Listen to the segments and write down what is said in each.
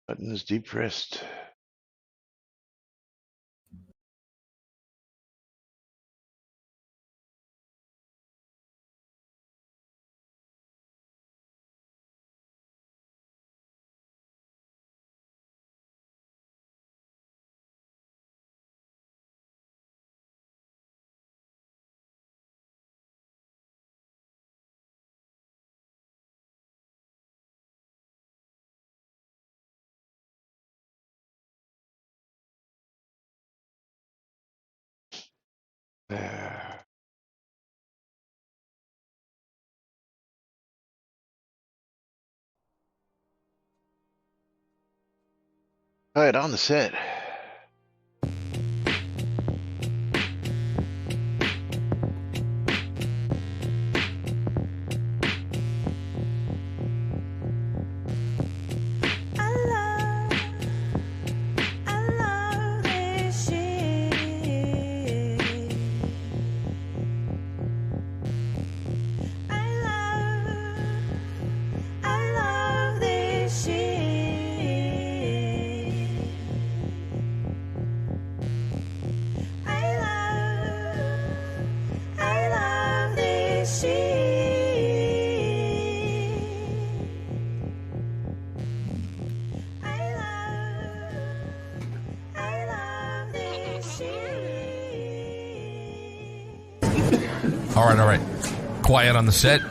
Button is depressed. All right, on the set. All right. Quiet on the set.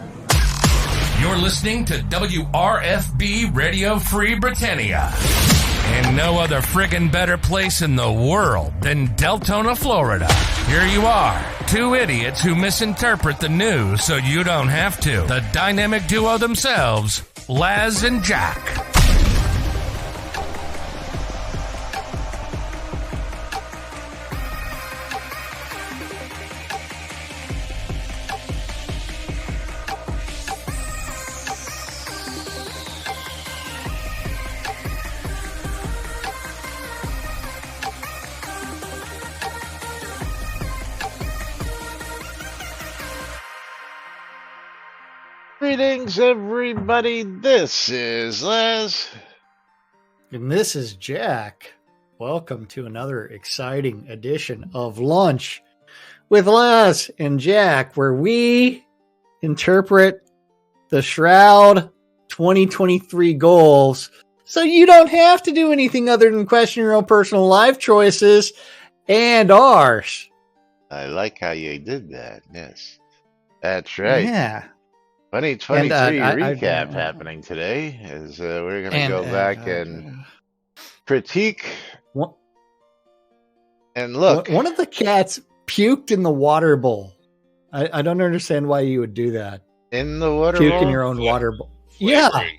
You're listening to WRFB Radio Free Britannia. And no other friggin' better place in the world than Deltona, Florida. Here you are, two idiots who misinterpret the news so you don't have to. The dynamic duo themselves, Laz and Jack. Greetings, everybody. This is Les. And this is Jack. Welcome to another exciting edition of Lunch with Les and Jack, where we interpret the Shroud 2023 goals so you don't have to do anything other than question your own personal life choices and ours. I like how you did that. Yes, that's right. Yeah. 2023 And, recap happening today as we're going to go back and critique and look. One of the cats puked in the water bowl. I don't understand why you would do that. In the water Puke bowl? in your own water bowl. Flavoring.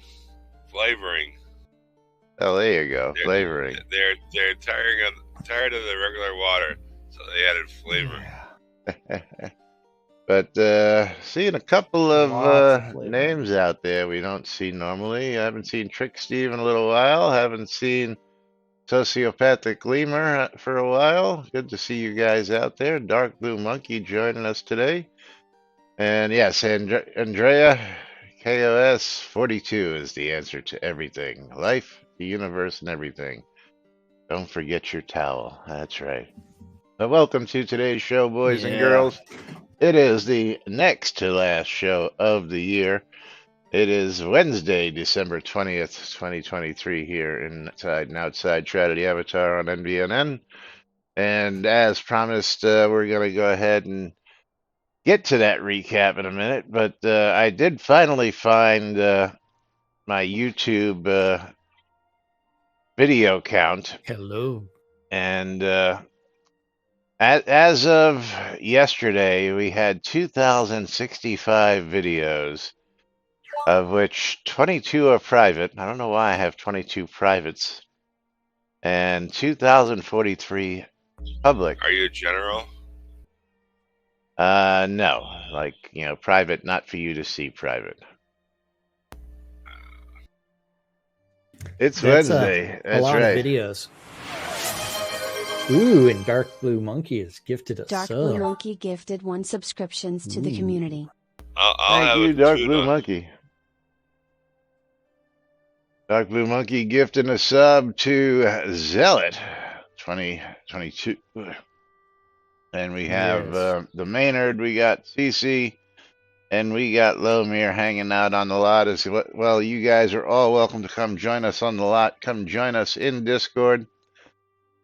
Oh, there you go. Flavoring. They're tired of the regular water, so they added flavor. But seeing a couple of names out there we don't see normally. I haven't seen Trick Steve in a little while. Haven't seen Sociopathic Lemur for a while. Good to see you guys out there. Dark Blue Monkey joining us today. And yes, Andrea, KOS 42 is the answer to everything. Life, the universe, and everything. Don't forget your towel. That's right. But welcome to today's show, boys and girls. It is the next to last show of the year. It is Wednesday, December 20th, 2023 here inside and outside Tragedy Avatar on NBNN. And as promised, we're going to go ahead and get to that recap in a minute. But I did finally find my YouTube video count. Hello. And as of yesterday, we had 2,065 videos, of which 22 are private. I don't know why I have 22 privates. And 2,043 public. Are you a general? No. Like, private, not for you to see private. It's Wednesday. That's a lot right. of videos. Ooh, and Dark Blue Monkey has gifted us. Dark Blue Monkey gifted 1 subscriptions to the community. I'll Thank have you, a Dark tune Blue up. Monkey. Dark Blue Monkey gifting a sub to Zealot 2022. And we have Yes. the Maynard, we got CC, and we got Lomir hanging out on the lot as well. You guys are all welcome to come join us on the lot. Come join us in Discord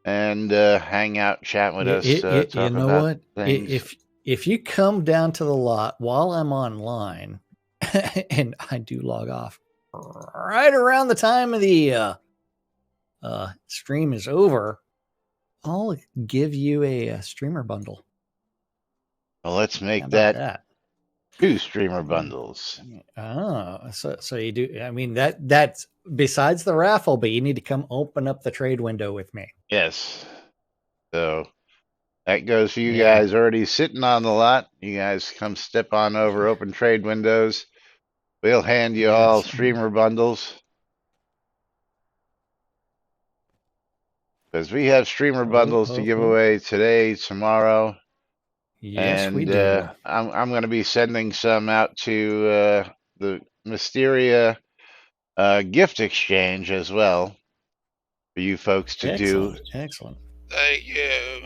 and hang out, chat with us, You talk know about what? things. If you come down to the lot while I'm online, and I do log off right around the time of the stream is over, I'll give you a streamer bundle. Well, let's How make about that that? 2 streamer bundles. Oh, so you do. I mean that's besides the raffle, but you need to come open up the trade window with me. Yes. So that goes for you Yeah. guys already sitting on the lot. You guys come step on over, open trade windows. We'll hand you all Yes. streamer bundles. Because we have streamer bundles to give away today, tomorrow. Yes, And we do. I'm going to be sending some out to the Mysteria gift exchange as well for you folks to do. Excellent. Thank you.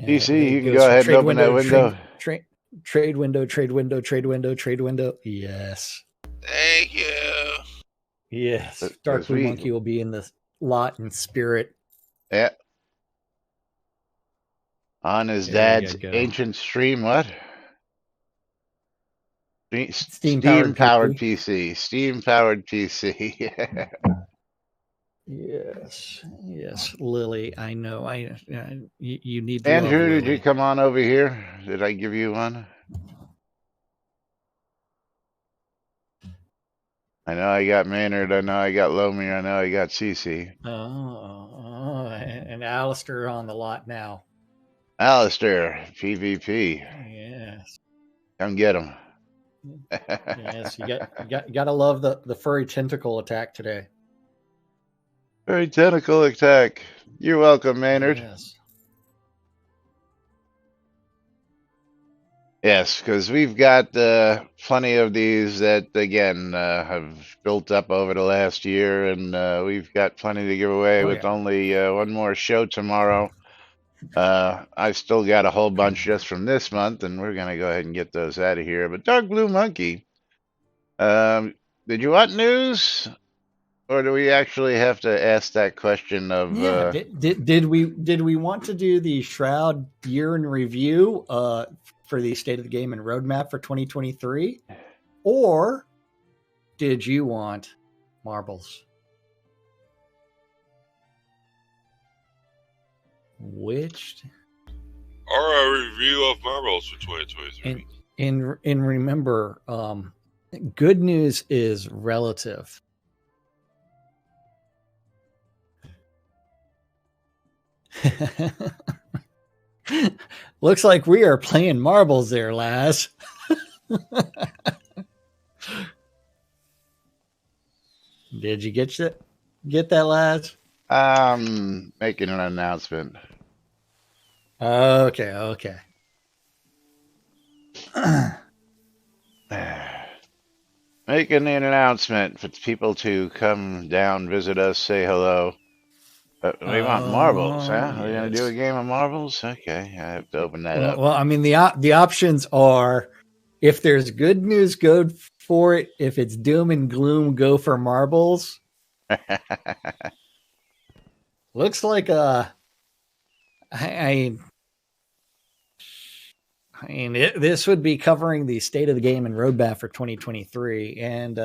PC, you can go ahead and open that window. Trade window. Yes. Thank you. Yes. Dark Blue Monkey will be in the lot in spirit. Yeah. On his dad's ancient stream, what? Steam-powered PC. Steam-powered PC. Yes, Lily. I know. You need. Andrew, love, did you come on over here? Did I give you one? I know I got Maynard. I know I got Lomir. I know I got CC. Oh, and Alistair on the lot now. Alistair, PvP. Yes. Come get him. Yes, you got to love the furry tentacle attack today. Furry tentacle attack. You're welcome, Maynard. Yes, because we've got plenty of these that, again, have built up over the last year, and we've got plenty to give away with only one more show tomorrow. I've still got a whole bunch just from this month, and we're going to go ahead and get those out of here. But Dark Blue Monkey, did you want news? Or do we actually have to ask that question of... Did we want to do the Shroud year in review for the State of the Game and roadmap for 2023? Or did you want marbles? Which? Or a review of marbles for 2023. And remember, good news is relative. Looks like we are playing marbles there, Laz. Did you get that, Laz? Making an announcement. Okay. Making an announcement for people to come down, visit us, say hello. We want marbles, huh? Are we going to do a game of marbles? Okay, I have to open that up. Well, I mean, the options are, if there's good news, go for it. If it's doom and gloom, go for marbles. Looks like this would be covering the State of the Game and roadmap for 2023, and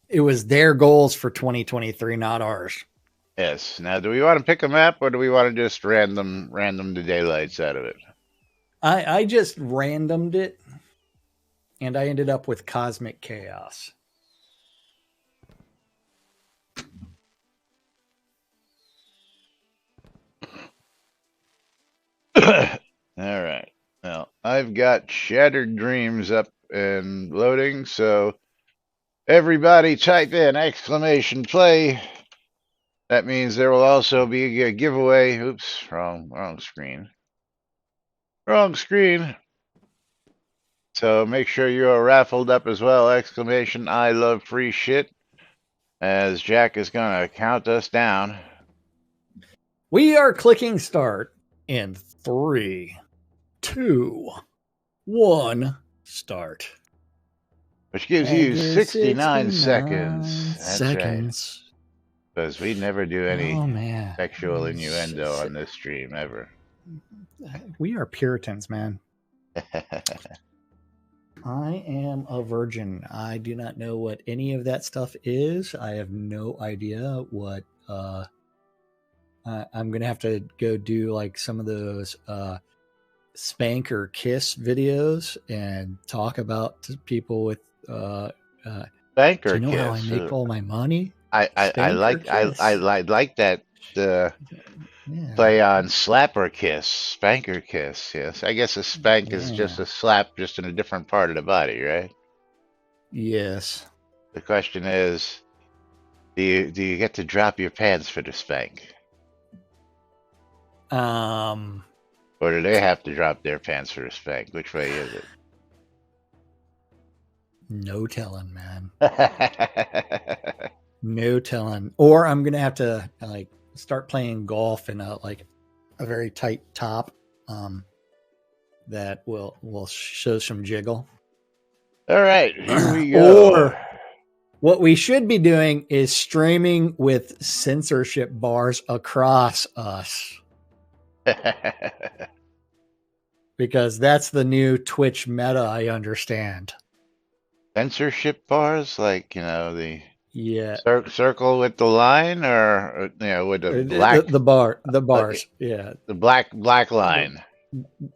it was their goals for 2023, not ours. Yes. Now, do we want to pick a map, or do we want to just random the daylights out of it? I just randomed it, and I ended up with Cosmic Chaos. All right. Well, I've got Shattered Dreams up and loading, so everybody type in !play That means there will also be a giveaway. Oops, wrong screen. Wrong screen. So make sure you are raffled up as well. Exclamation, I love free shit. As Jack is going to count us down. We are clicking start in 3, 2, 1, start. Which gives And you gives 69 seconds. That's right. seconds. Because we never do any Oh, man. sexual innuendo on this stream ever. We are Puritans, man. I am a virgin. I do not know what any of that stuff is. I have no idea what I'm gonna have to go do like some of those spank or kiss videos and talk about to people with Banker do you know kiss. how I make all my money? I like that play on slapper kiss, spanker kiss. Yes, I guess a spank is just a slap, just in a different part of the body, right? Yes. The question is, do you get to drop your pants for the spank, or do they have to drop their pants for the spank? Which way is it? No telling, man. No telling. Or I'm gonna have to like start playing golf in a very tight top that will show some jiggle. All right, here we go. Or what we should be doing is streaming with censorship bars across us. Because that's the new Twitch meta, I understand. Censorship bars, like, the circle with the line, or with the black the bars, yeah, the black line,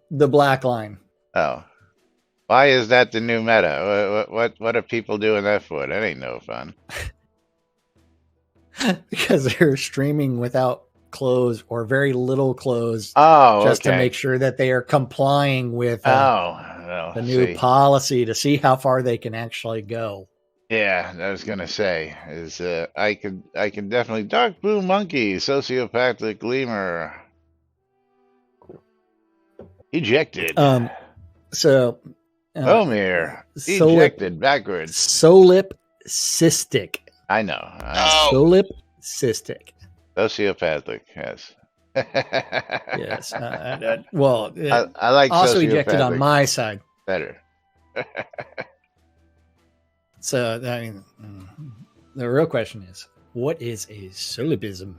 the black line. Oh, why is that the new meta? What are people doing that for? That ain't no fun. Because they're streaming without clothes or very little clothes. Just to make sure that they are complying with the new policy to see how far they can actually go. Yeah, I was gonna say is I can definitely dark blue monkey, sociopathic lemur, ejected. So Omir ejected backwards. Solipsistic. I know. Solipsistic. Sociopathic, yes. Yes. Well, I like also ejected on my side. Better. So, I mean, the real question is, what is a solipism?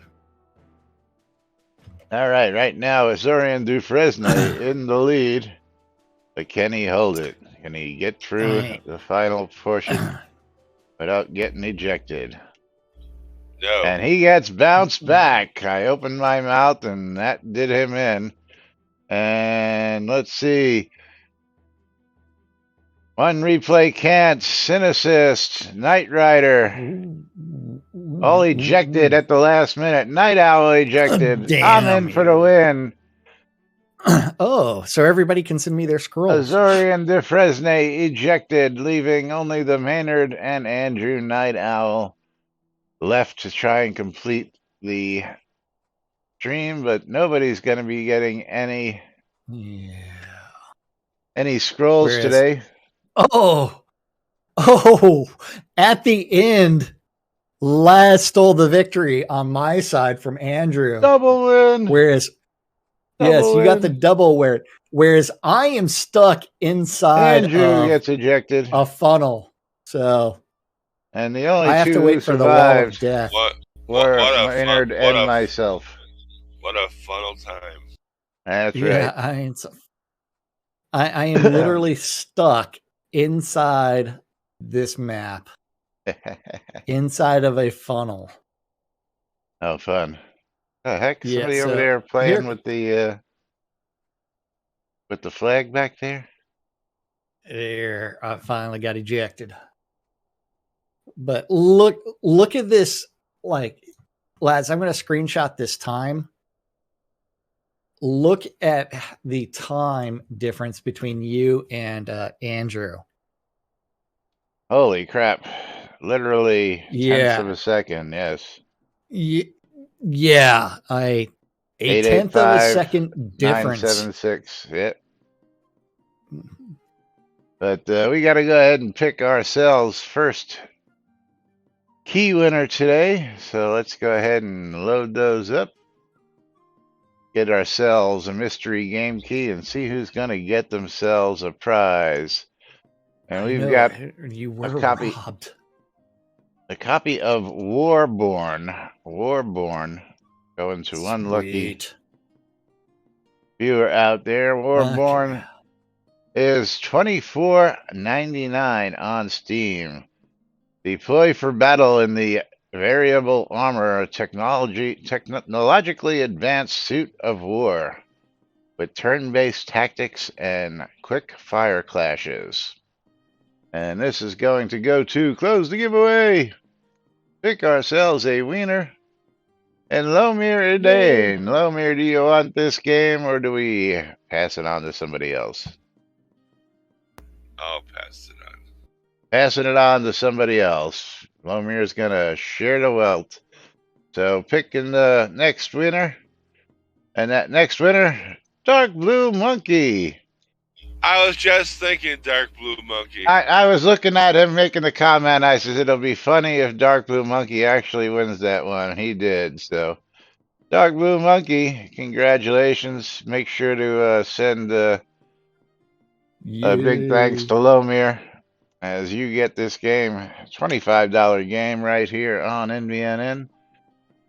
All right. Right now, Azorian Dufresne in the lead. But can he hold it? Can he get through the final portion without getting ejected? No. And he gets bounced back. I opened my mouth, and that did him in. And let's see. One replay can't. Sin assist. Knight Rider. All ejected at the last minute. Night Owl ejected. I'm in for the win. Oh, so everybody can send me their scrolls. Azorian Dufresne ejected, leaving only the Maynard and Andrew Night Owl left to try and complete the stream, but nobody's going to be getting any scrolls today. Oh, at the end, Laz stole the victory on my side from Andrew. Double win. You got the double whereas I am stuck inside Andrew gets ejected. A funnel. So and the only I have two to wait who for the wall of death. Were Maynard and myself. What a funnel time. That's right. I am literally stuck inside this map. Inside of a funnel. Oh, fun. The heck? Somebody over there playing with the flag back there? There, I finally got ejected. But look at this, lads, I'm going to screenshot this time. Look at the time difference between you and Andrew. Holy crap. Literally tenths of a second, yes. Yeah, a tenth of a second difference. 976. Yep. But we got to go ahead and pick ourselves first key winner today. So let's go ahead and load those up. Get ourselves a mystery game key and see who's going to get themselves a prize. And we've got you were a copy. robbed. A copy of Warborn. Warborn. Going to one lucky viewer out there. Warborn is $24.99 on Steam. Deploy for battle in the variable armor technologically advanced suit of war with turn-based tactics and quick fire clashes. And this is going to go to close the giveaway. Pick ourselves a wiener. And Lomir Idane. Lomir, do you want this game or do we pass it on to somebody else? I'll pass it on. Passing it on to somebody else. Lomir's going to share the wealth. So picking the next winner. And that next winner, Dark Blue Monkey. I was just thinking Dark Blue Monkey. I was looking at him making the comment. I said, it'll be funny if Dark Blue Monkey actually wins that one. He did. So, Dark Blue Monkey, congratulations. Make sure to send a big thanks to Lomir as you get this game. $25 game right here on NBNN.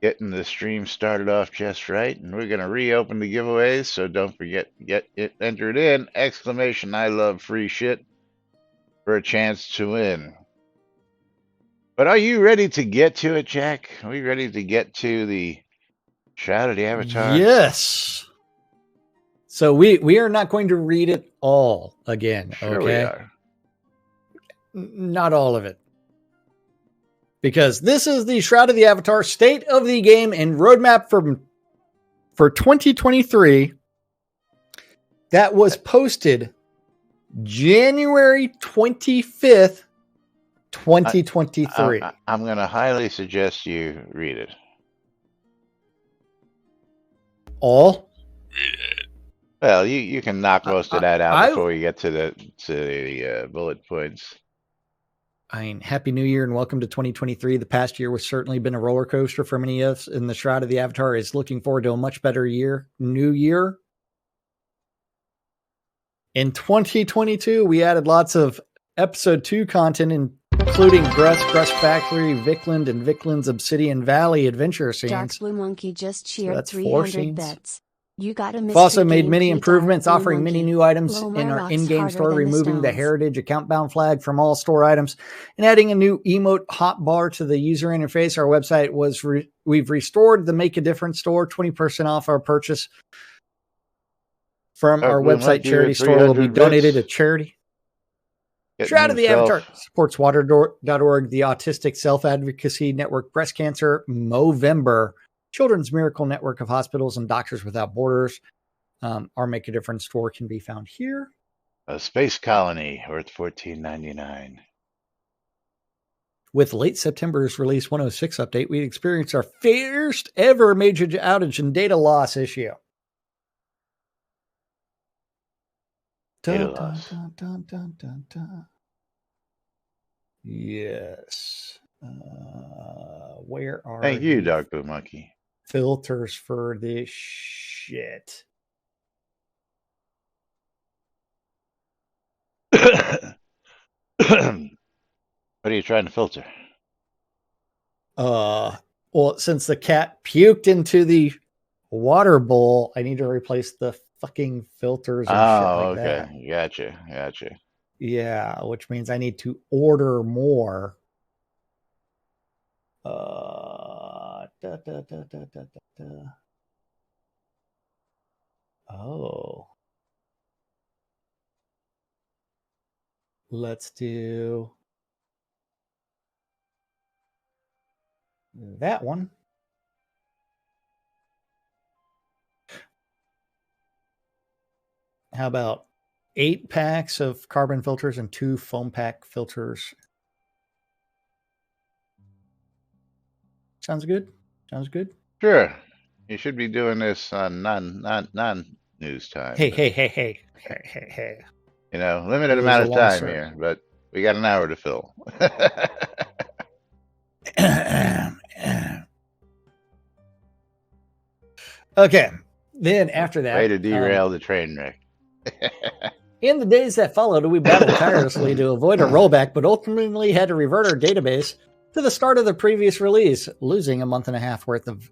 Getting the stream started off just right, and we're going to reopen the giveaways, so don't forget, get it entered in, exclamation, I love free shit, for a chance to win. But are you ready to get to it, Jack? Are we ready to get to the Shroud of the Avatar? Yes. So we are not going to read it all again, Sure okay? we are. Not all of it. Because this is the Shroud of the Avatar state of the game and roadmap for 2023 that was posted January 25th, 2023. I'm going to highly suggest you read it. All? Well, you can knock most of that out before we get to the bullet points. I mean, Happy New Year and welcome to 2023. The past year has certainly been a roller coaster for many of us, and the Shroud of the Avatar is looking forward to a much better new year. In 2022, we added lots of episode 2 content, including Gruss Factory, Vikland, and Vikland's Obsidian Valley adventure scenes. Dark Blue Monkey just cheered that's 300 bets. You got a We've also made many improvements, offering many new items in our in-game store, removing the heritage account-bound flag from all store items, and adding a new emote hotbar to the user interface. Our website was we've restored the Make a Difference store. 20% off our purchase from our website charity store will be donated to charity. Shroud of the Avatar supports water.org, the Autistic Self-Advocacy Network, Breast Cancer Movember, Children's Miracle Network of Hospitals and Doctors Without Borders. Our Make a Difference store can be found here. A space colony worth $14.99. With late September's release 106 update, we experienced our first ever major outage and data loss issue. Data loss. Yes. Where are Thank you, Dark Blue Monkey. Filters for this shit? What are you trying to filter? Well, since the cat puked into the water bowl, I need to replace the fucking filters and shit like that. Gotcha. Yeah, which means I need to order more. Oh. Let's do that one. How about 8 packs of carbon filters and 2 foam pack filters? Sounds good. Sure. You should be doing this on non news time, Hey, but hey, hey, hey, hey, hey, hey. limited It was amount a of long time story. here, but we got an hour to fill. Okay. Then after Way that, to derail the train wreck. in the days that followed, we battled tirelessly to avoid a rollback, but ultimately had to revert our database to the start of the previous release, losing a month and a half worth of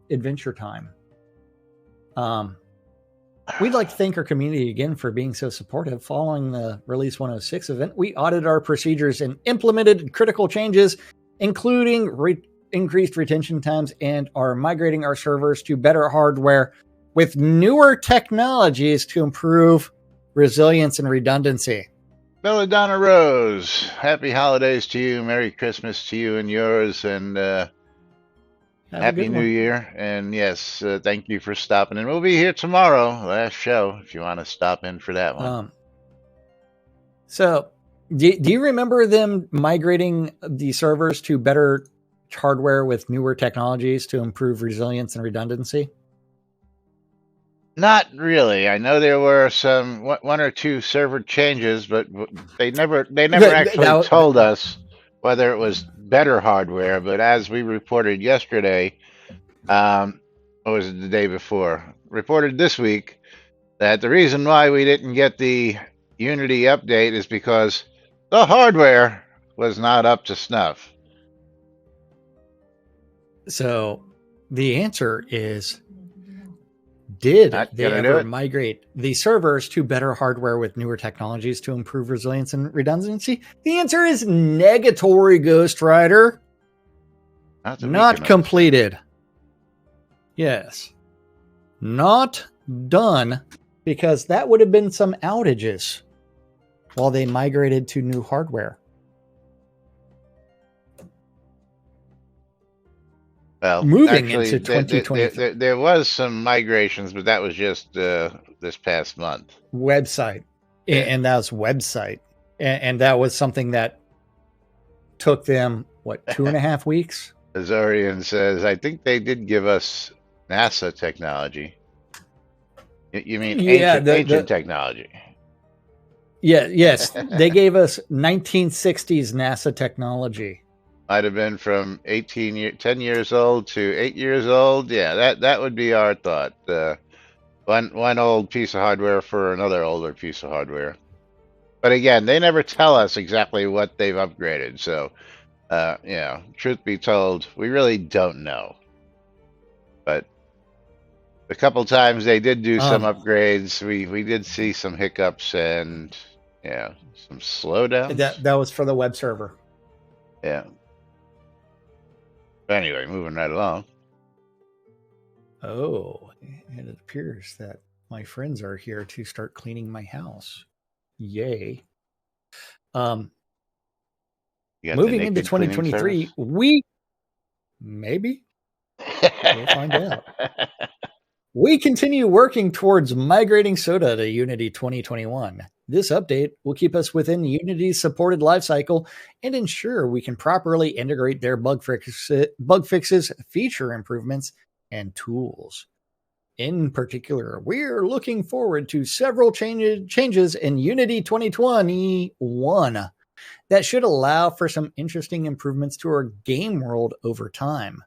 adventure time. We'd like to thank our community again for being so supportive. Following the Release 106 event, we audited our procedures and implemented critical changes, including increased retention times, and are migrating our servers to better hardware with newer technologies to improve resilience and redundancy. Belladonna Rose, happy holidays to you. Merry Christmas to you and yours, and Have a Happy good New one. Year. And yes, thank you for stopping in. We'll be here tomorrow, last show, if you want to stop in for that one. So, do you remember them migrating the servers to better hardware with newer technologies to improve resilience and redundancy? Not really. I know there were some one or two server changes, but they never actually told us whether it was better hardware. But as we reported yesterday, what was it, the day before? Reported this week that the reason why we didn't get the Unity update is because the hardware was not up to snuff. So the answer is, did Not they gonna do ever it. migrate the servers to better hardware with newer technologies to improve resilience and redundancy? The answer is negatory, Ghost Rider. Not completed. Yes. Not done, because that would have been some outages while they migrated to new hardware. Well, moving actually, into 2023 there was some migrations, but that was just this past month. website, Yeah. and that was website, and that was something that took them what 2.5 weeks. Azorian says, I think they did give us NASA technology. You mean ancient technology? Yeah, yes, they gave us 1960s NASA technology. Might have been from 10 years old to 8 years old. Yeah, that would be our thought. One old piece of hardware for another older piece of hardware. But again, they never tell us exactly what they've upgraded. So, truth be told, we really don't know. But a couple times they did do some upgrades. We did see some hiccups and some slowdowns. That was for the web server. Yeah. But anyway, moving right along. Oh, it appears that my friends are here to start cleaning my house. Yay. Moving into 2023, we maybe we'll find out. We continue working towards migrating Soda to Unity 2021. This update will keep us within Unity's supported lifecycle and ensure we can properly integrate their bug fixes, feature improvements, and tools. In particular, we're looking forward to several changes in Unity 2021 that should allow for some interesting improvements to our game world over time,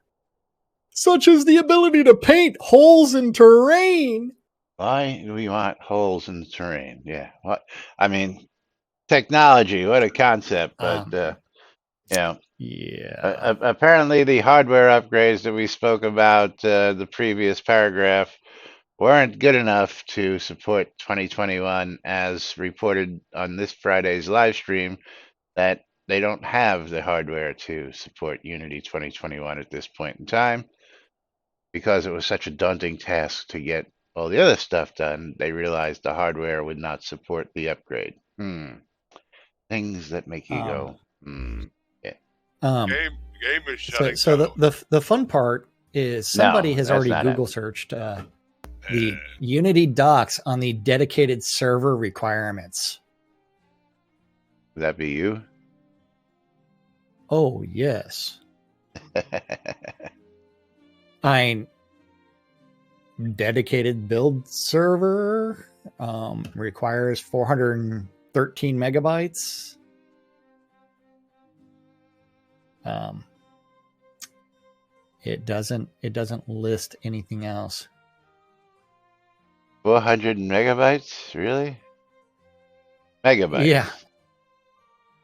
such as the ability to paint holes in terrain. Why do we want holes in the terrain? Yeah. What? I mean, technology, what a concept. But, apparently the hardware upgrades that we spoke about the previous paragraph weren't good enough to support 2021, as reported on this Friday's live stream, that they don't have the hardware to support Unity 2021 at this point in time. Because it was such a daunting task to get all the other stuff done, they realized the hardware would not support the upgrade. Things that make you go, yeah. Game is shutting So down. the fun part is somebody has already Google searched the Unity docs on the dedicated server requirements. Would that be you? Oh, yes. I dedicated build server requires 413 megabytes. It doesn't list anything else. 400 megabytes? Really? Megabytes. Yeah.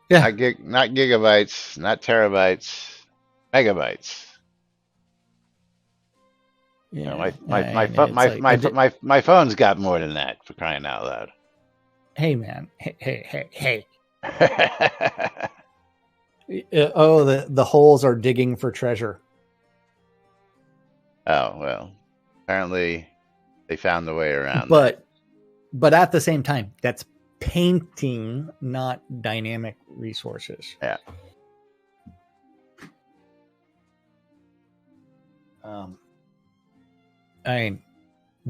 Yeah. Not gigabytes, not terabytes, megabytes. Yeah. You know, my phone's got more than that, for crying out loud. Hey man. Hey. Oh, the holes are digging for treasure. Oh, well. Apparently they found the way around that. But at the same time, that's painting, not dynamic resources. Yeah.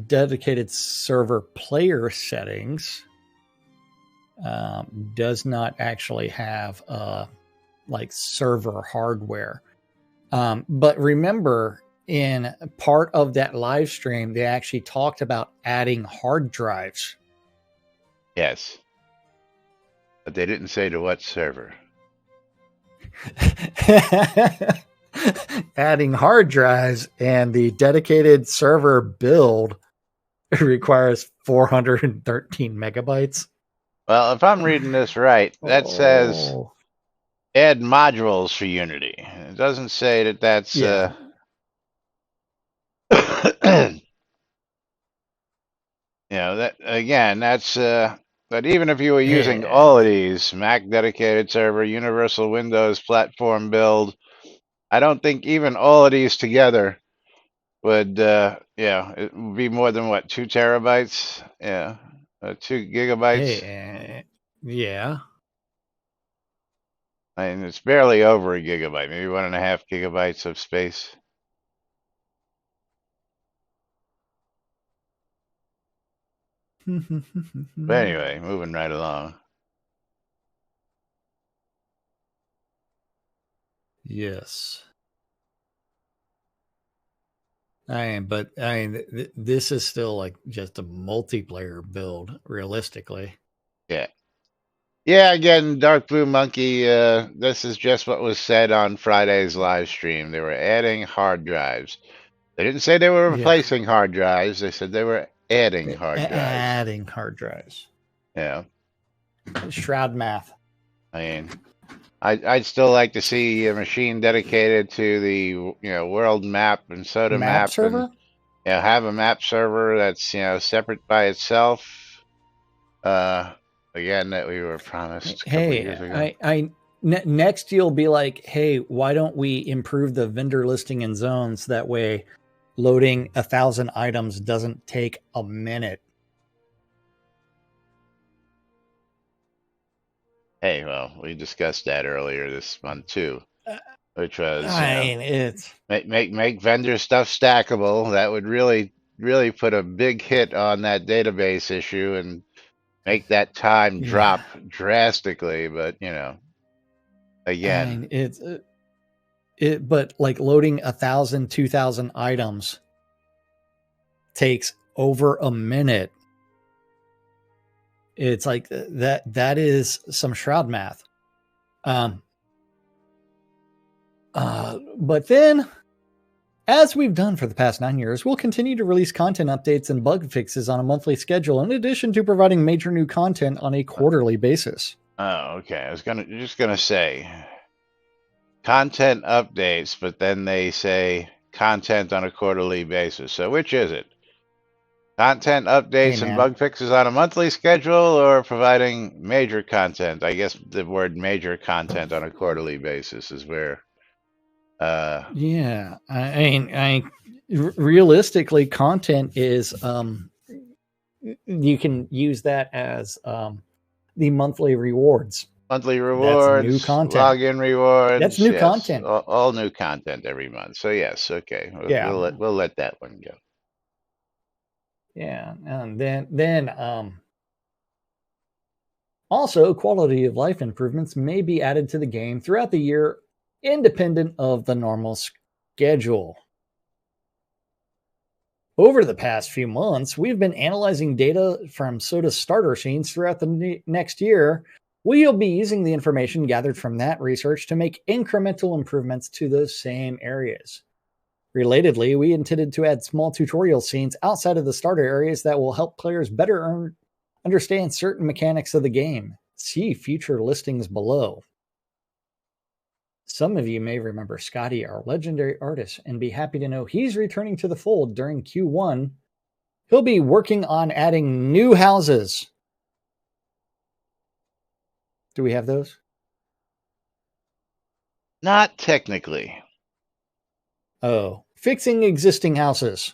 Dedicated server player settings does not actually have like server hardware. But remember, in part of that live stream, they actually talked about adding hard drives. Yes. But they didn't say to what server. Adding hard drives, and the dedicated server build requires 413 megabytes. Well, if I'm reading this right, that says add modules for Unity. It doesn't say that that's Yeah. You know, that again, that's but even if you were using all of these, Mac dedicated server, universal Windows platform build, I don't think even all of these together would it would be more than what, 2 terabytes? Yeah. 2 gigabytes. Yeah. I mean, it's barely over a gigabyte, maybe 1.5 gigabytes of space. But anyway, moving right along. Yes. This is still like just a multiplayer build, realistically. Yeah. Yeah, again, Dark Blue Monkey, this is just what was said on Friday's live stream. They were adding hard drives. They didn't say they were replacing hard drives. They said they were adding hard drives. Adding hard drives. Yeah. Shroud math. I mean, I'd still like to see a machine dedicated to the world map and soda map server. And, have a map server that's separate by itself. Again, that we were promised a couple years ago. Next you'll be like, hey, why don't we improve the vendor listing in zones? That way loading 1,000 items doesn't take a minute. Hey, well, we discussed that earlier this month too, which was it's make vendor stuff stackable. That would really put a big hit on that database issue and make that time drop drastically. But again, but like loading 1,000, 2,000 items takes over a minute. It's like that is some Shroud math. But then, as we've done for the past 9 years, we'll continue to release content updates and bug fixes on a monthly schedule, in addition to providing major new content on a quarterly basis. Oh, okay. I was just gonna say content updates, but then they say content on a quarterly basis. So which is it? Content updates and bug fixes on a monthly schedule, or providing major content? I guess the word major content on a quarterly basis is where. Yeah, realistically, content is you can use that as the monthly rewards. Monthly rewards, that's new content. Login rewards. That's new content. All new content every month. So yes, okay. We'll let that one go. Yeah, and then also quality of life improvements may be added to the game throughout the year, independent of the normal schedule. Over the past few months, we've been analyzing data from Soda's starter scenes throughout the next year. We'll be using the information gathered from that research to make incremental improvements to those same areas. Relatedly, we intended to add small tutorial scenes outside of the starter areas that will help players better understand certain mechanics of the game. See future listings below. Some of you may remember Scotty, our legendary artist, and be happy to know he's returning to the fold during Q1. He'll be working on adding new houses. Do we have those? Not technically. Oh, fixing existing houses.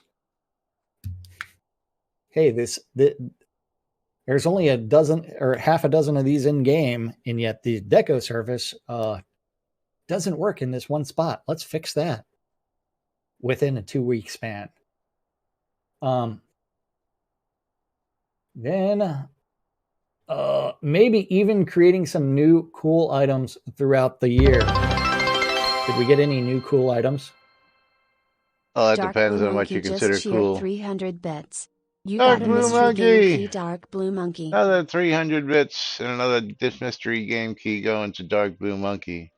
Hey, there's only a dozen or half a dozen of these in game, and yet the deco service doesn't work in this one spot. Let's fix that within a 2-week span. Then maybe even creating some new cool items throughout the year. Did we get any new cool items? Oh, that Dark depends Blue on what Monkey you just consider cheered cool. 300 bits. You Dark got a Blue mystery Monkey! game key, Dark Blue Monkey. Another 300 bits and another mystery game key going to Dark Blue Monkey.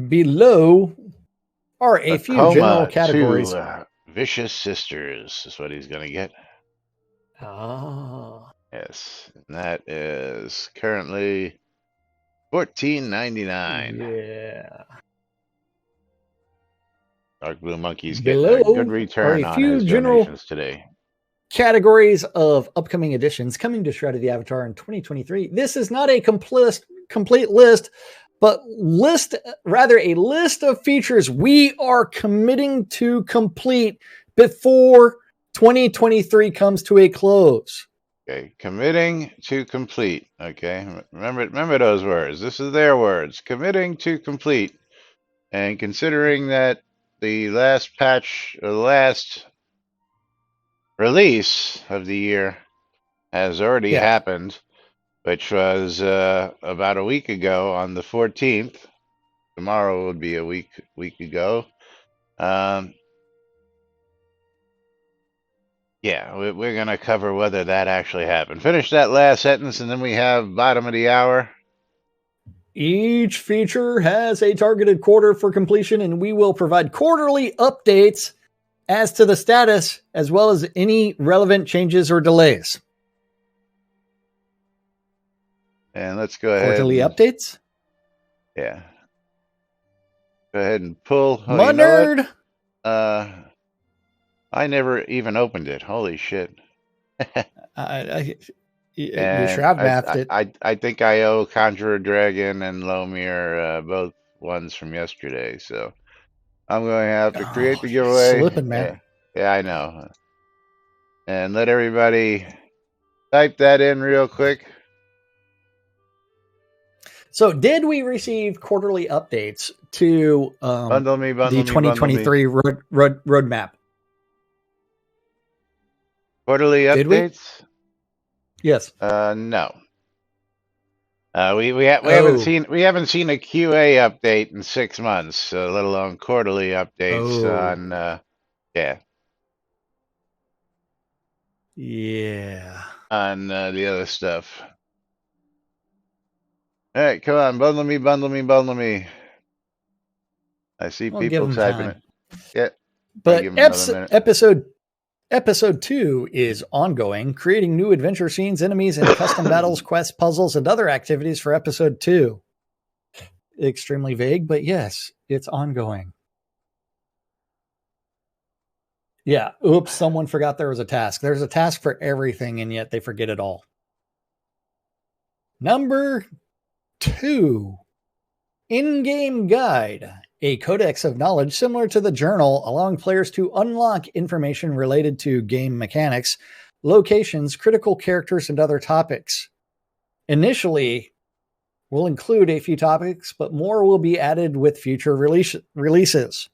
Below are a few general categories. To, Vicious Sisters is what he's going to get. Ah. Yes, and that is currently $14.99. Yeah. Dark Blue Monkey's Below getting a good return are a on few his general donations today. Categories of upcoming editions coming to Shroud of the Avatar in 2023. This is not a complete list, but a list of features we are committing to complete before 2023 comes to a close. Okay, committing to complete. Okay, remember those words. This is their words. Committing to complete, and considering that the last patch, or the last release of the year has already happened, which was about a week ago on the 14th. Tomorrow would be a week ago. Yeah, we're going to cover whether that actually happened. Finish that last sentence, and then we have bottom of the hour. Each feature has a targeted quarter for completion, and we will provide quarterly updates as to the status, as well as any relevant changes or delays. And let's go ahead. Quarterly updates? Yeah. Go ahead and pull. Oh, My nerd! I never even opened it. Holy shit. You Shroud mathed it. I think I owe Conjurer Dragon and Lomir both ones from yesterday, so I'm going to have to create the giveaway. Slipping, man. Yeah, I know. And let everybody type that in real quick. So, did we receive quarterly updates to the 2023 roadmap? Quarterly updates? Yes. No. We haven't seen a QA update in 6 months, let alone quarterly updates on on the other stuff. All right, come on, bundle me. I see people typing it. Yeah, but Episode 2 is ongoing, creating new adventure scenes, enemies, and custom battles, quests, puzzles, and other activities for Episode 2. Extremely vague, but yes, it's ongoing. Yeah, oops, someone forgot there was a task. There's a task for everything, and yet they forget it all. Number 2, in-game guide. A codex of knowledge similar to the journal, allowing players to unlock information related to game mechanics, locations, critical characters, and other topics. Initially, we'll include a few topics, but more will be added with future releases.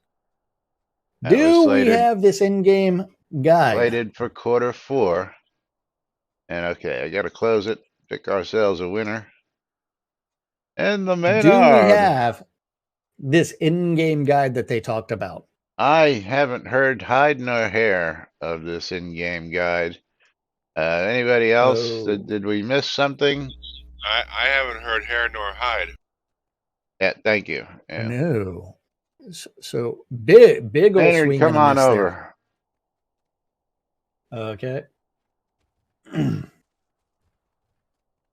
Do we have this in-game guide? Slated for quarter 4. And okay, I got to close it, pick ourselves a winner. And the Maynard. Do we have this in-game guide that they talked about? I haven't heard hide nor hair of this in-game guide. Anybody else? Oh, Did we miss something? I haven't heard hair nor hide. Yeah, thank you. Yeah. no. So big old Maynard, swing and come a on miss there. over. Okay.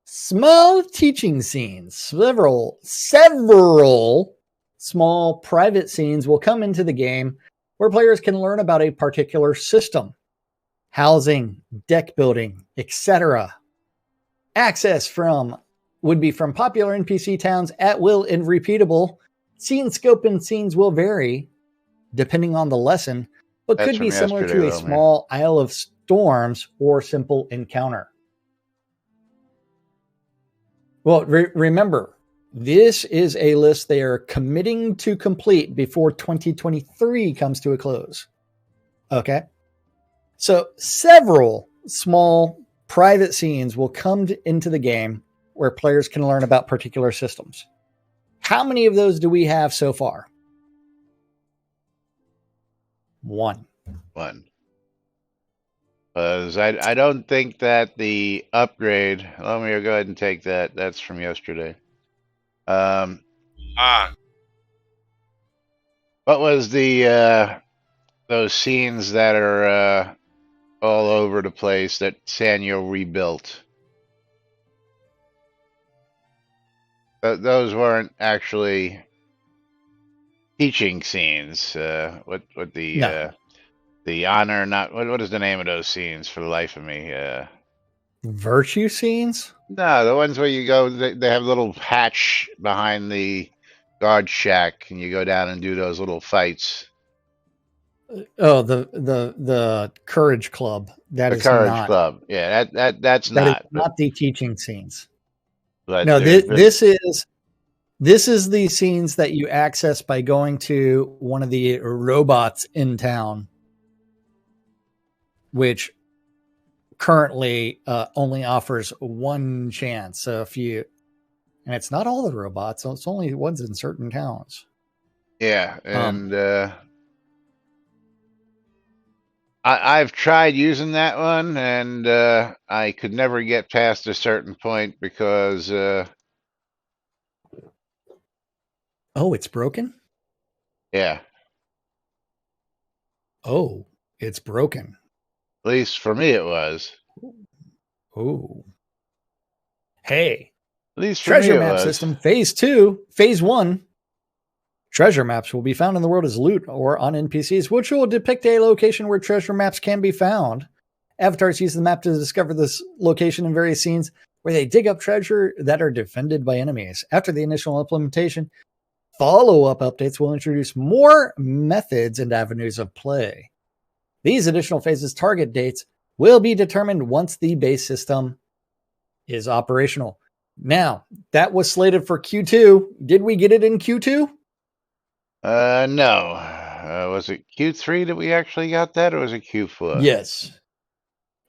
Small teaching scenes. Several small private scenes will come into the game where players can learn about a particular system, housing, deck building, etc. Access would be from popular NPC towns at will and repeatable. Scene scope and scenes will vary depending on the lesson, but That's could be from similar yesterday, to a Wilmer. small Isle of Storms or simple encounter. Well, remember, this is a list they are committing to complete before 2023 comes to a close. Okay. So several small private scenes will come into the game where players can learn about particular systems. How many of those do we have so far? One. Because I don't think that the upgrade. Let me go ahead and take that. That's from yesterday. What was the those scenes that are all over the place that Sanyo rebuilt? Those weren't actually teaching scenes. What the No. the honor? Not what is the name of those scenes? For the life of me, Virtue scenes? no, the ones where you go. They have a little hatch behind the guard shack, and you go down and do those little fights. Oh, the Courage Club. That The is Courage not. Club. Yeah, that's That is not. not the teaching scenes. But No, there's this is the scenes that you access by going to one of the robots in town, which currently only offers one chance. So and it's not all the robots, so it's only ones in certain towns. yeah, and I've tried using that one, and I could never get past a certain point because Oh, it's broken? yeah, Oh, it's broken. at least for me it was. Oh. Hey, At least for me treasure it map was. system phase 1. Treasure maps will be found in the world as loot or on NPCs, which will depict a location where treasure maps can be found. Avatars use the map to discover this location in various scenes where they dig up treasure that are defended by enemies. After the initial implementation, follow-up updates will introduce more methods and avenues of play. These additional phases' target dates will be determined once the base system is operational. Now, that was slated for Q2. Did we get it in Q2? No. Was it Q3 that we actually got that, or was it Q4? Yes.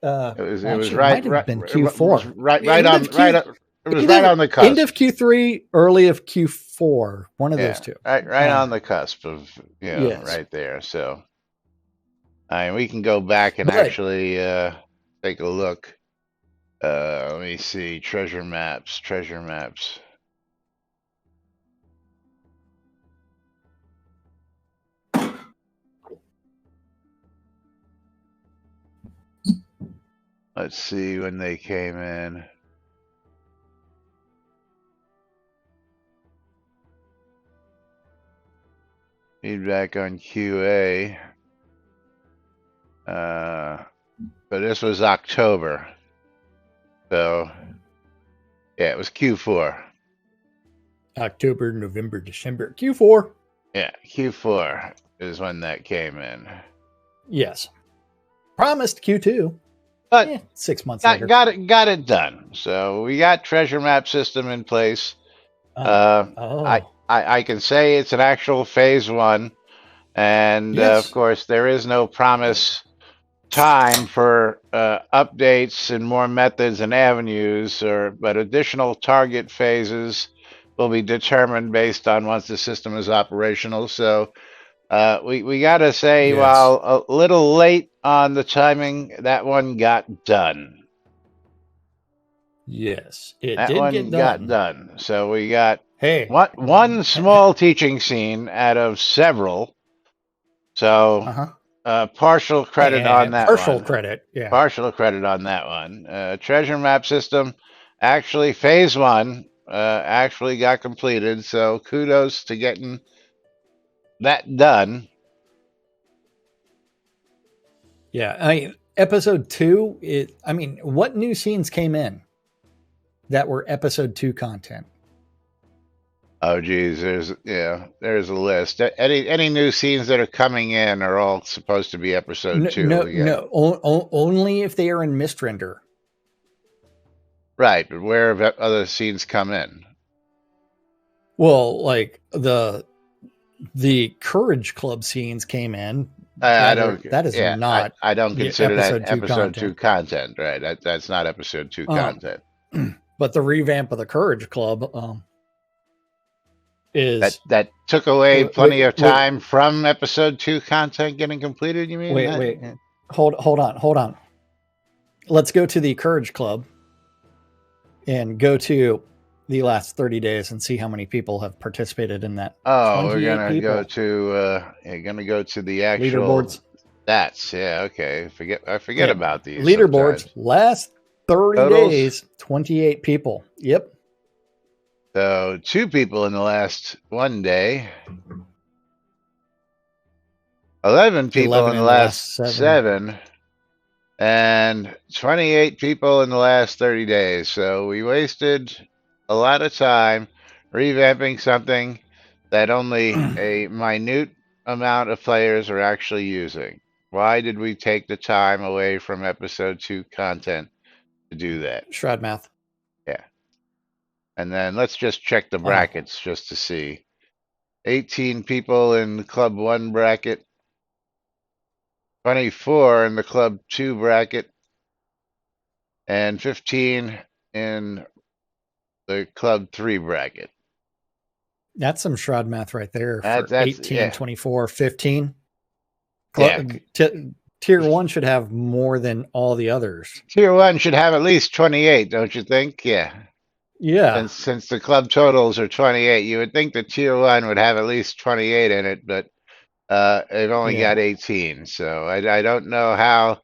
It was Actually, right. it might have Right. been It was Q4. right. End On. of Q- Right. It was right on the cusp. End of Q3, early of Q4. One of those two. Right on the cusp of Yes. right there. So, I mean, we can go back and But- actually take a look. Let me see. Treasure maps. Let's see when they came in. Feedback on QA. But this was October. So, yeah, it was Q4. October, November, December, Q4. Yeah, Q4 is when that came in. Yes. Promised Q2. But 6 months later. got it done. So we got treasure map system in place. I can say it's an actual phase 1, and Yes. of course there is no promise time for updates and more methods and avenues, but additional target phases will be determined based on once the system is operational. So We gotta say, Yes. while a little late on the timing, that one got done. Yes, it That did one get got done. done. So we got Hey, one small teaching scene out of several. So partial credit on and that partial one. credit. Yeah. Partial credit on that one. Treasure map system, actually, phase one actually got completed. So kudos to getting that done. Yeah. I mean, episode 2, what new scenes came in that were episode 2 content? Oh geez, there's a list. Any new scenes that are coming in are all supposed to be episode No, 2 again. only if they are in Mistrender. Right, but where have other scenes come in? Well, like the Courage Club scenes came in. I don't. That is Yeah, not I don't consider that episode 2 episode content. 2 content. Right, that's not episode 2 content. But the revamp of the Courage Club is That took away Wait, plenty of wait. time from episode 2 content getting completed. You mean? wait. Hold on. Let's go to the Courage Club and go to the last 30 days and see how many people have participated in that. Oh, we're 28 gonna people. go to the actual Leaderboards. Stats. Yeah, okay. I forget Yeah. about these Leaderboards. sometimes. Last 30 Totals? days, 28 people. Yep. So 2 people in the last one day. 11 people 11 in the last 7. And 28 people in the last 30 days. So we wasted a lot of time revamping something that only a minute amount of players are actually using. Why did we take the time away from episode 2 content to do that? Shroud math. Yeah. And then let's just check the brackets just to see. 18 people in Club 1 bracket. 24 in the Club 2 bracket. And 15 in the Club 3 bracket. That's some Shroud math right there. For That's 18, yeah. 24, 15. Yeah. Tier 1 should have more than all the others. Tier 1 should have at least 28, don't you think? Yeah. Yeah. Since the club totals are 28, you would think that Tier 1 would have at least 28 in it, but they've only got 18. So I don't know how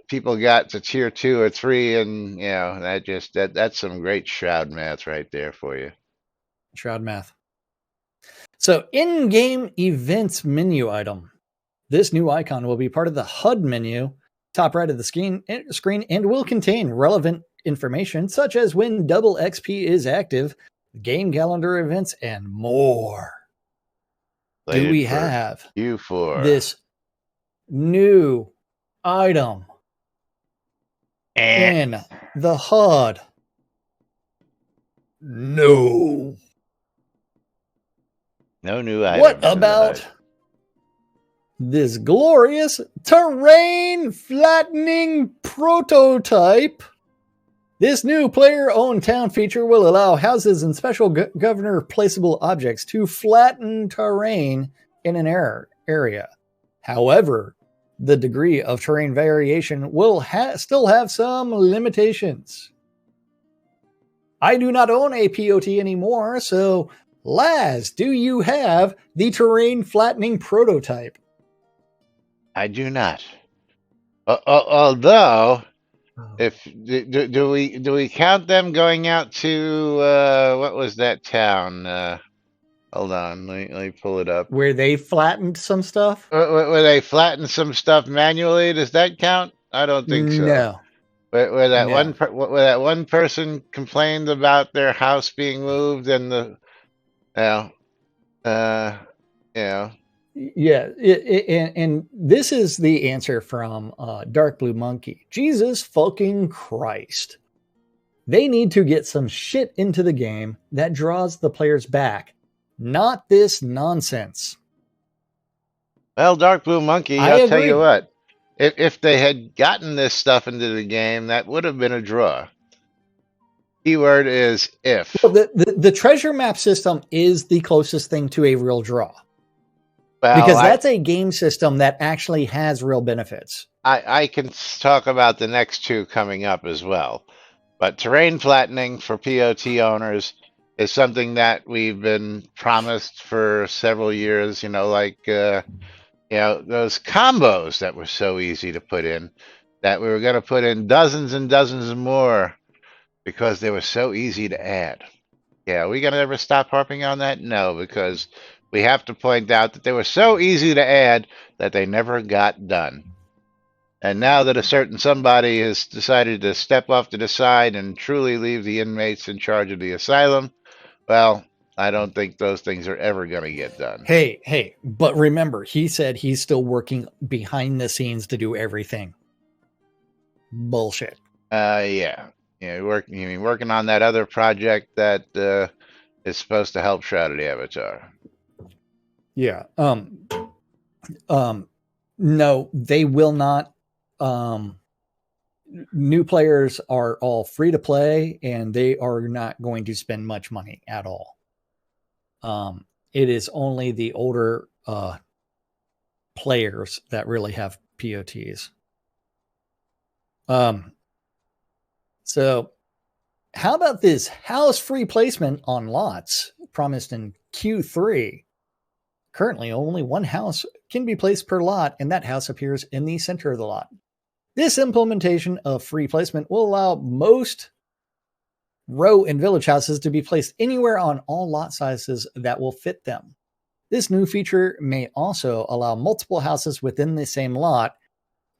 people got to Tier 2 or 3, and that's some great Shroud math right there for you. Shroud math. So in-game events menu item. This new icon will be part of the HUD menu, top right of the screen, and will contain relevant information such as when double XP is active, game calendar events, and more. Do we have U4 this new item in the HUD? No. No new items. What about this glorious terrain flattening prototype? This new player-owned town feature will allow houses and special governor-placeable objects to flatten terrain in an area. However, the degree of terrain variation will still have some limitations. I do not own a POT anymore, so Laz, do you have the terrain flattening prototype? I do not. Although, if do we count them going out to what was that town? Hold on, let me pull it up. Where they flattened some stuff? Where they flattened some stuff manually? Does that count? I don't think so. No. Where that one person complained about their house being moved and the Yeah, and this is the answer from Dark Blue Monkey. Jesus fucking Christ. They need to get some shit into the game that draws the players back. Not this nonsense. Well, Dark Blue Monkey, I I'll tell agree. you what. If they had gotten this stuff into the game, that would have been a draw. Keyword is if. Well, the treasure map system is the closest thing to a real draw. Well, because that's a game system that actually has real benefits. I can talk about the next two coming up as well. But terrain flattening for POT owners is something that we've been promised for several years. Those combos that were so easy to put in, that we were going to put in dozens and dozens more because they were so easy to add. Yeah, are we going to ever stop harping on that? No, because we have to point out that they were so easy to add that they never got done. And now that a certain somebody has decided to step off to the side and truly leave the inmates in charge of the asylum, well, I don't think those things are ever going to get done. Hey, but remember, he said he's still working behind the scenes to do everything. Bullshit. Yeah. Working on that other project that is supposed to help Shroud of the Avatar. Yeah. No, they will not. New players are all free to play, and they are not going to spend much money at all. It is only the older players that really have POTs. So how about this house free placement on lots promised in Q3? Currently, only one house can be placed per lot, and that house appears in the center of the lot. This implementation of free placement will allow most row and village houses to be placed anywhere on all lot sizes that will fit them. This new feature may also allow multiple houses within the same lot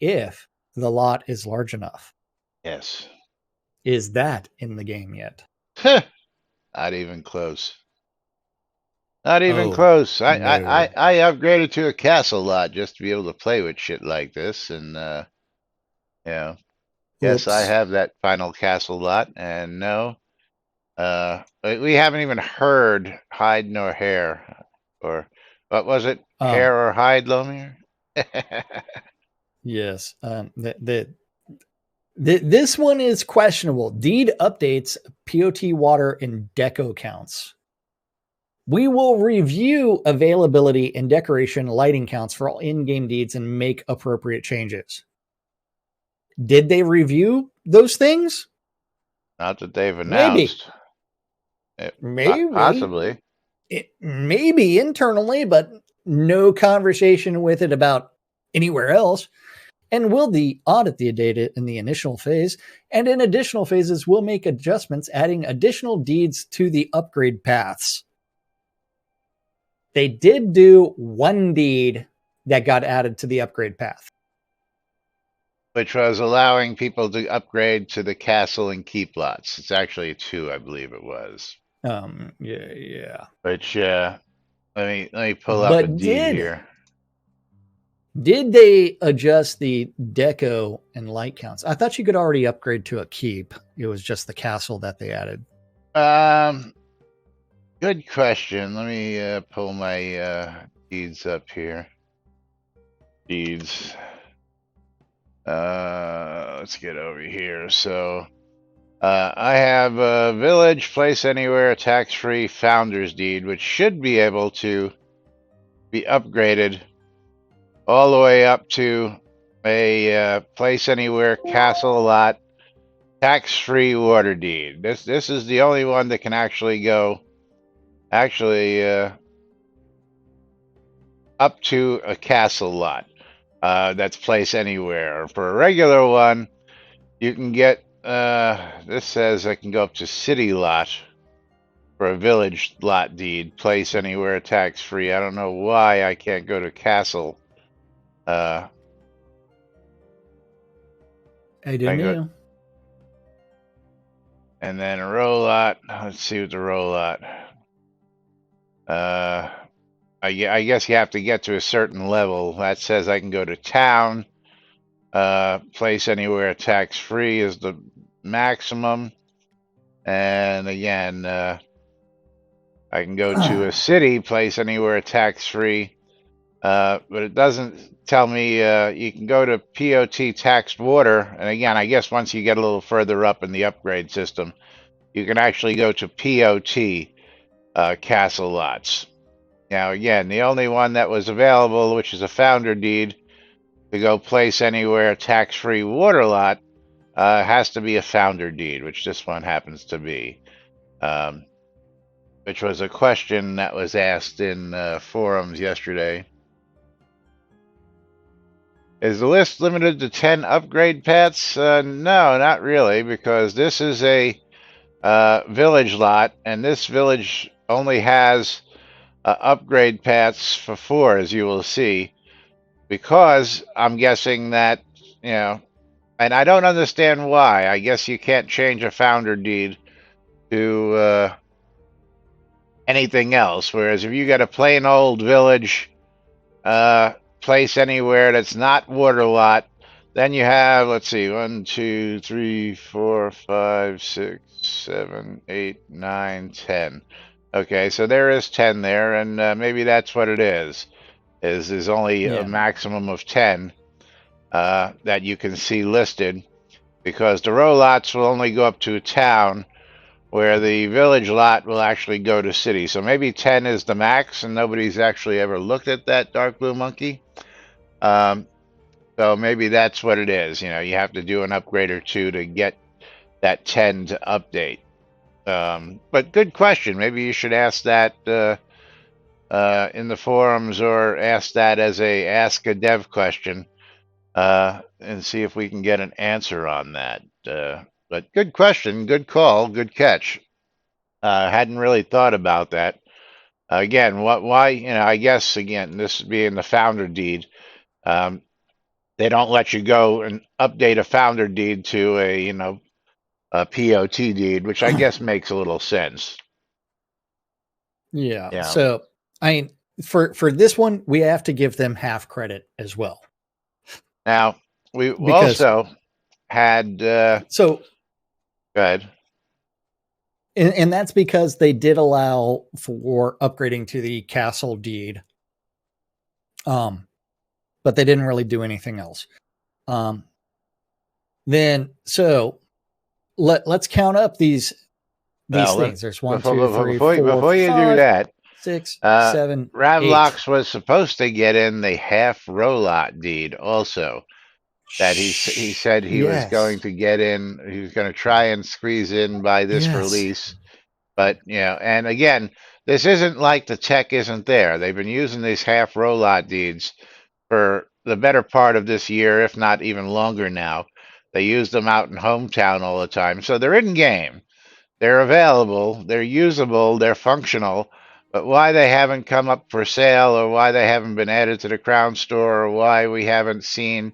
if the lot is large enough. Yes. Is that in the game yet? Not even close. Not even close. I upgraded to a castle lot just to be able to play with shit like this, and yes, I have that final castle lot, and no, we haven't even heard hide nor hair, or what was it, hair or hide, Lomir? Yes, this one is questionable. Deed updates POT water and deco counts. We will review availability and decoration lighting counts for all in-game deeds and make appropriate changes. Did they review those things? Not that they've announced. Maybe. Possibly. Maybe internally, but no conversation with it about anywhere else. And will audit the data in the initial phase, and in additional phases, we'll make adjustments, adding additional deeds to the upgrade paths. They did do one deed that got added to the upgrade path, which was allowing people to upgrade to the castle and keep lots. It's actually 2, I believe it was. Yeah. Which let me pull up a deed here. Did they adjust the deco and light counts? I thought you could already upgrade to a keep. It was just the castle that they added. Good question. Let me pull my deeds up here. Deeds. Let's get over here. So I have a village, place anywhere, tax-free founder's deed, which should be able to be upgraded all the way up to a place anywhere, castle lot, tax-free water deed. This is the only one that can actually go up to a castle lot. That's place anywhere. For a regular one, you can get, this says I can go up to city lot for a village lot deed, place anywhere, tax free. I don't know why I can't go to castle. I don't know. And then a row lot. Let's see what the row lot. I guess you have to get to a certain level. That says I can go to town. Place anywhere tax free is the maximum. And again, I can go to a city, place anywhere tax free. But it doesn't tell me you can go to POT taxed water. And again, I guess once you get a little further up in the upgrade system, you can actually go to POT castle lots. Now, again, the only one that was available, which is a founder deed to go place anywhere tax-free water lot, has to be a founder deed, which this one happens to be. Which was a question that was asked in forums yesterday. Is the list limited to 10 upgrade paths? No, not really, because this is a village lot, and this village only has upgrade paths for 4, as you will see, because I'm guessing that, you know, and I don't understand why. I guess you can't change a founder deed to anything else, whereas if you got a plain old village place anywhere that's not water lot, then you have, let's see, 1, 2, 3, 4, 5, 6, 7, 8, 9, 10. Okay, so there is 10 there, and maybe that's what it is. There's only a maximum of 10 that you can see listed, because the row lots will only go up to a town, where the village lot will actually go to city. So maybe 10 is the max, and nobody's actually ever looked at that dark blue monkey. So maybe that's what it is. You know, you have to do an upgrade or two to get that 10 to update. But good question. Maybe you should ask that in the forums, or ask that as a Ask a Dev question, and see if we can get an answer on that. But good question, good call, good catch. Hadn't really thought about that. Again, why, you know, I guess, again, this being the founder deed, they don't let you go and update a founder deed to a, you know, a POT deed, which I guess makes a little sense. Yeah. So, I mean, for this one, we have to give them half credit as well. Now, we also had, so go ahead. And that's because they did allow for upgrading to the castle deed. But they didn't really do anything else. Then, so let's count up these things. There's 1, 2, 3, 4, before you 5, do that, 6, 7, Ravlox was supposed to get in the half row lot deed also. That he said he was going to get in. He was going to try and squeeze in by this release. But, you know, and again, this isn't like the tech isn't there. They've been using these half row lot deeds for the better part of this year, if not even longer now. They use them out in hometown all the time. So they're in game. They're available. They're usable. They're functional. But why they haven't come up for sale, or why they haven't been added to the Crown Store, or why we haven't seen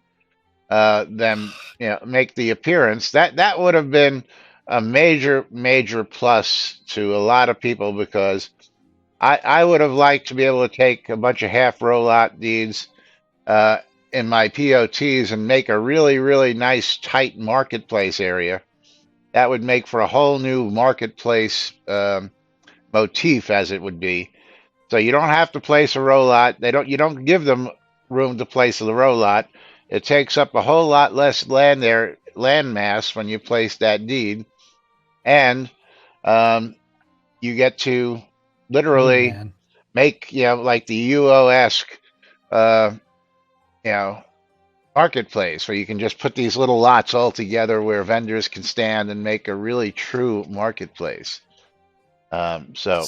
them, you know, make the appearance, that would have been a major plus to a lot of people, because I would have liked to be able to take a bunch of half row lot deeds in my POTs and make a really nice tight marketplace area. That would make for a whole new marketplace motif, as it would be. So you don't have to place a row lot. You don't give them room to place the row lot. It takes up a whole lot less land mass when you place that deed, and you get to literally make, you know, like the UO-esque, you know, marketplace, where you can just put these little lots all together where vendors can stand and make a really true marketplace. So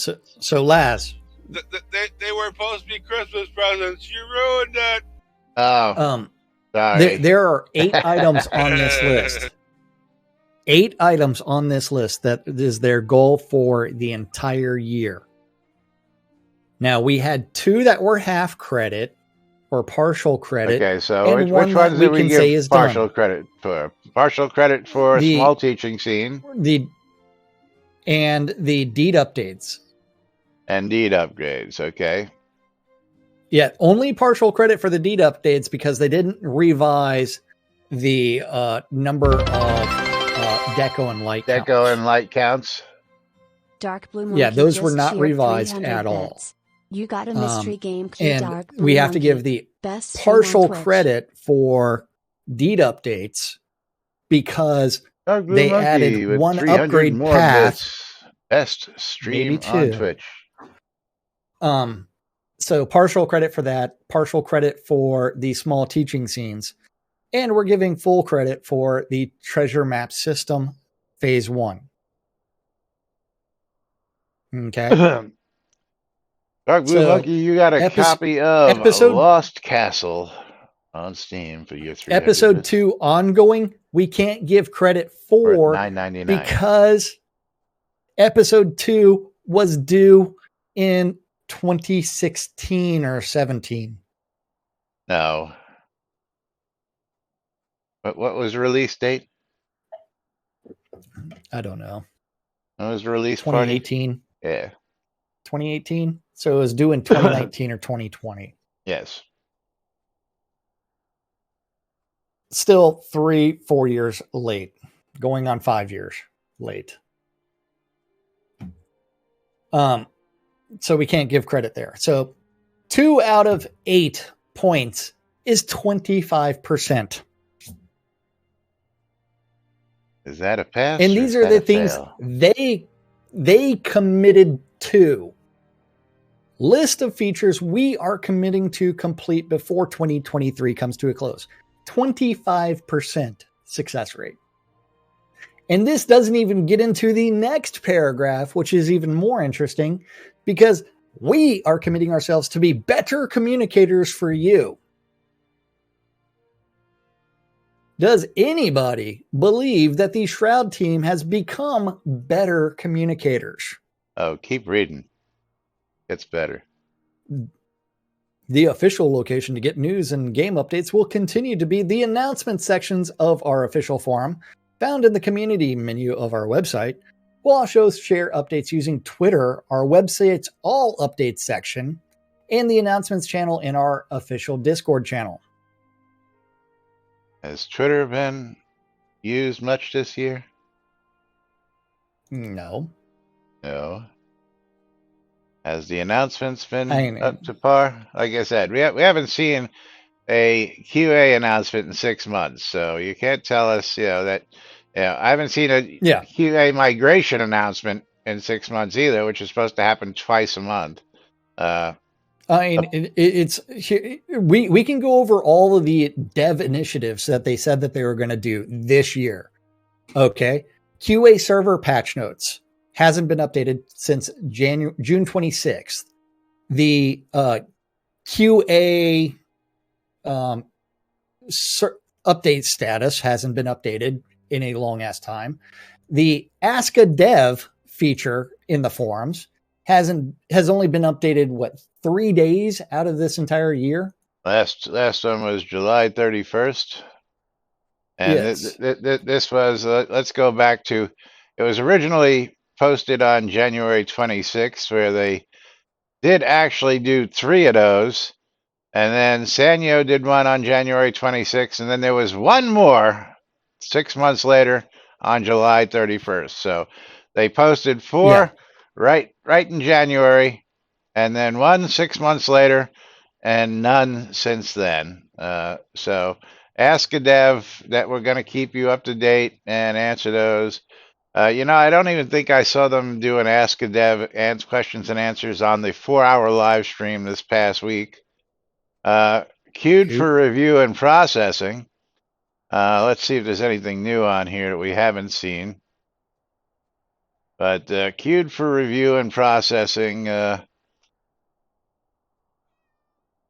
Laz, they were supposed to be Christmas presents. You ruined it. Oh, sorry. There are 8 items on this list. 8 items on this list that is their goal for the entire year. Now, we had 2 that were half credit or partial credit. Okay, so which ones do we give partial credit for? Partial credit for a small teaching scene. And the deed updates. And deed upgrades, okay. Yeah, only partial credit for the deed updates, because they didn't revise the number of deco and light counts. Deco and light counts. Dark Blue Monkey, yeah, those were not revised at all. You got a mystery game. And Dark Blue we have to Monkey. give the Best partial credit for deed updates, because they added 1 upgrade path. Best stream on Twitch. So partial credit for that, partial credit for the small teaching scenes, and we're giving full credit for the treasure map system phase 1. Okay. Dark Blue So, Monkey, you got a copy of episode Lost Castle on Steam for your 300 episode bits 2 ongoing, we can't give credit for for $9.99. because episode 2 was due in 2016 or 17. No. What was the release date? I don't know. What was the release 2018. party? Yeah. 2018. So it was due in 2019 or 2020. Yes. Still 3-4 years late, going on 5 years late. So we can't give credit there. So 2 out of 8 points is 25%. Is that a pass? And or these is are that the a things fail? they committed to. List of features we are committing to complete before 2023 comes to a close. 25% success rate. And this doesn't even get into the next paragraph, which is even more interesting because we are committing ourselves to be better communicators for you. Does anybody believe that the Shroud team has become better communicators? Oh, keep reading. It's better. The official location to get news and game updates will continue to be the announcement sections of our official forum, found in the community menu of our website. We'll also share updates using Twitter, our website's all updates section, and the announcements channel in our official Discord channel. Has Twitter been used much this year? No. No. Has the announcements been up to par? Like I said, we haven't seen a QA announcement in 6 months, so you can't tell us, that. I haven't seen a QA migration announcement in 6 months either, which is supposed to happen twice a month. We can go over all of the dev initiatives that they said that they were going to do this year. Okay. QA server patch notes hasn't been updated since June 26th. The QA update status hasn't been updated in a long ass time. The Ask a Dev feature in the forums has only been updated 3 days out of this entire year. Last one was July 31st. And yes. This was, let's go back to, it was originally posted on January 26th, where they did actually do 3 of those. And then Sanyo did one on January 26th. And then there was one more 6 months later on July 31st. So they posted 4 right in January, and then 1 6 months later, and none since then. So ask a dev that we're going to keep you up to date and answer those. I don't even think I saw them do an Ask a Dev questions and answers on the 4-hour live stream this past week. Queued for review and processing. Let's see if there's anything new on here that we haven't seen. But queued for review and processing. 2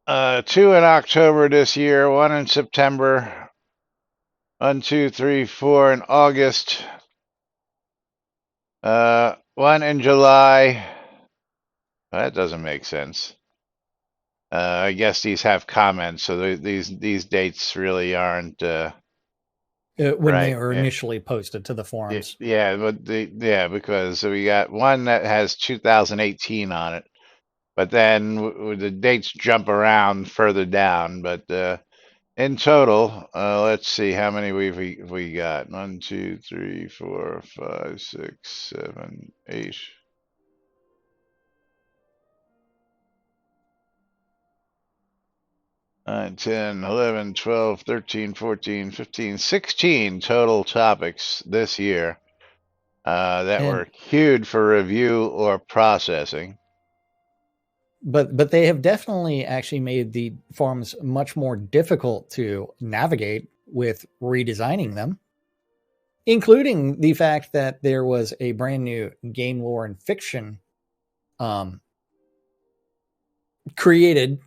in October this year, 1 in September, 1, 2, 3, 4 in August. 1 in July. That doesn't make sense. I guess these have comments, so these dates really aren't when they were initially posted to the forums. Because we got one that has 2018 on it, but then the dates jump around further down. But in total, let's see how many we got. 1, 2, 3, 4, 5, 6, 7, 8. 9, 10, 11, 12, 13, 14, 15, 16 total topics this year that were queued for review or processing. but they have definitely actually made the forums much more difficult to navigate with redesigning them, including the fact that there was a brand new game lore and fiction created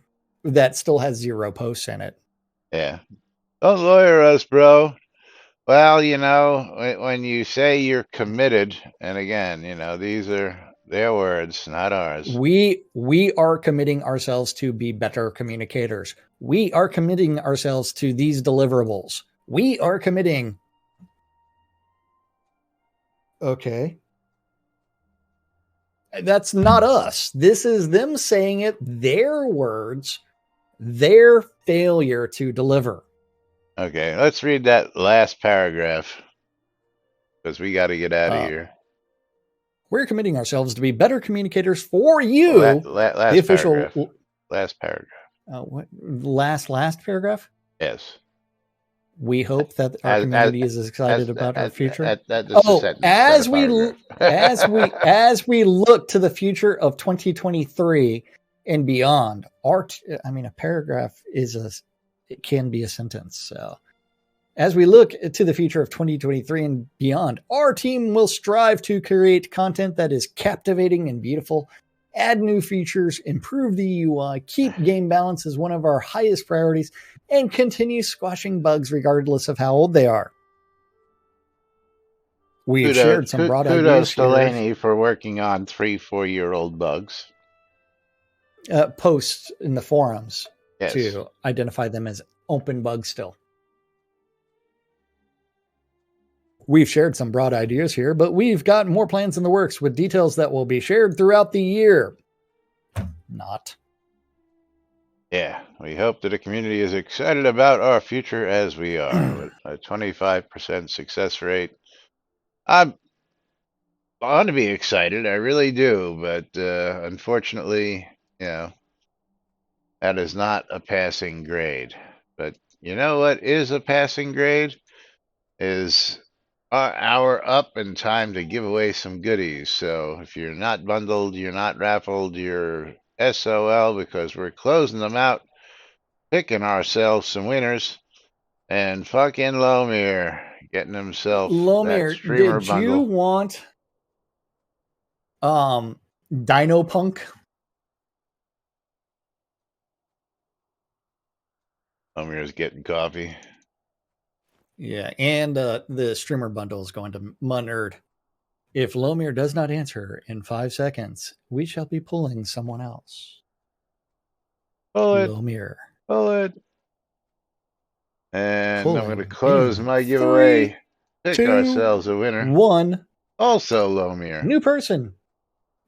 that still has 0 posts in it. Yeah. Don't lawyer us, bro. Well, you know, when you say you're committed, and again, you know, these are their words, not ours. We are committing ourselves to be better communicators. We are committing ourselves to these deliverables. We are committing. Okay. That's not us. This is them saying it, their words, their failure to deliver. Okay, let's read that last paragraph because we got to get out of here. We're committing ourselves to be better communicators for you. Last the official paragraph. Last paragraph. What last paragraph? Yes. We hope that our community is as excited about our future. As we look to the future of 2023 and beyond, a paragraph it can be a sentence. So, as we look to the future of 2023 and beyond, our team will strive to create content that is captivating and beautiful, add new features, improve the UI, keep game balance as one of our highest priorities, and continue squashing bugs regardless of how old they are. We've shared some broad ideas. Kudos to Laney for working on 3-4-year-old bugs. Posts in the forums. Yes. To identify them as open bugs still. We've shared some broad ideas here, but we've got more plans in the works with details that will be shared throughout the year. Not. Yeah, we hope that the community is excited about our future as we are with a 25% success rate. I want to be excited, I really do, but unfortunately, you know, that is not a passing grade. But you know what is a passing grade? Is our up in time to give away some goodies. So if you're not bundled, you're not raffled, you're SOL because we're closing them out, picking ourselves some winners, and fucking Lomir getting himself that streamer bundle. Did you want Dino Punk? Lomir's getting coffee. Yeah, and the streamer bundle is going to Munerd. If Lomir does not answer in 5 seconds, we shall be pulling someone else. Pull it. Lomir. Pull it. And I'm going to close my giveaway. Pick ourselves a winner. 1. Also Lomir. New person.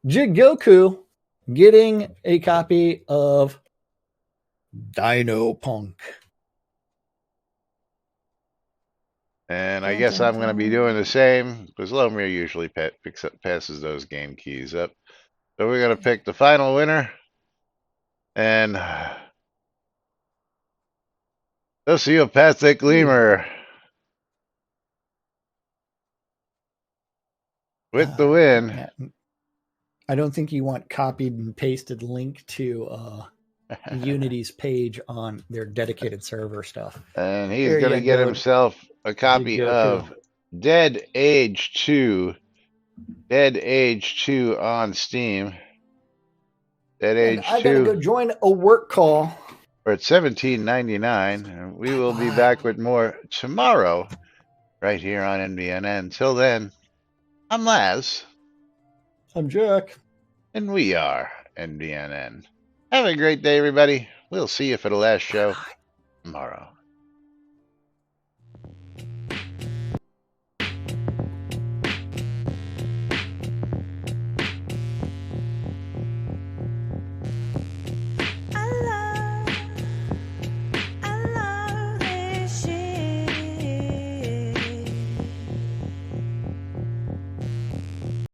Jigoku getting a copy of Dino Punk. And I guess I'm going to be doing the same because Lomir usually passes those game keys up. So we're going to pick the final winner. And Sociopathic Lemur with the win. I don't think you want copied and pasted link to Unity's page on their dedicated server stuff. And he's going to get himself a copy of Dead Age 2. Dead Age 2 on Steam. Dead Age 2. I gotta go join a work call. We're at $17.99. And we will be back with more tomorrow right here on NBNN. Until then, I'm Laz. I'm Jack. And we are NBNN. Have a great day, everybody. We'll see you for the last show tomorrow.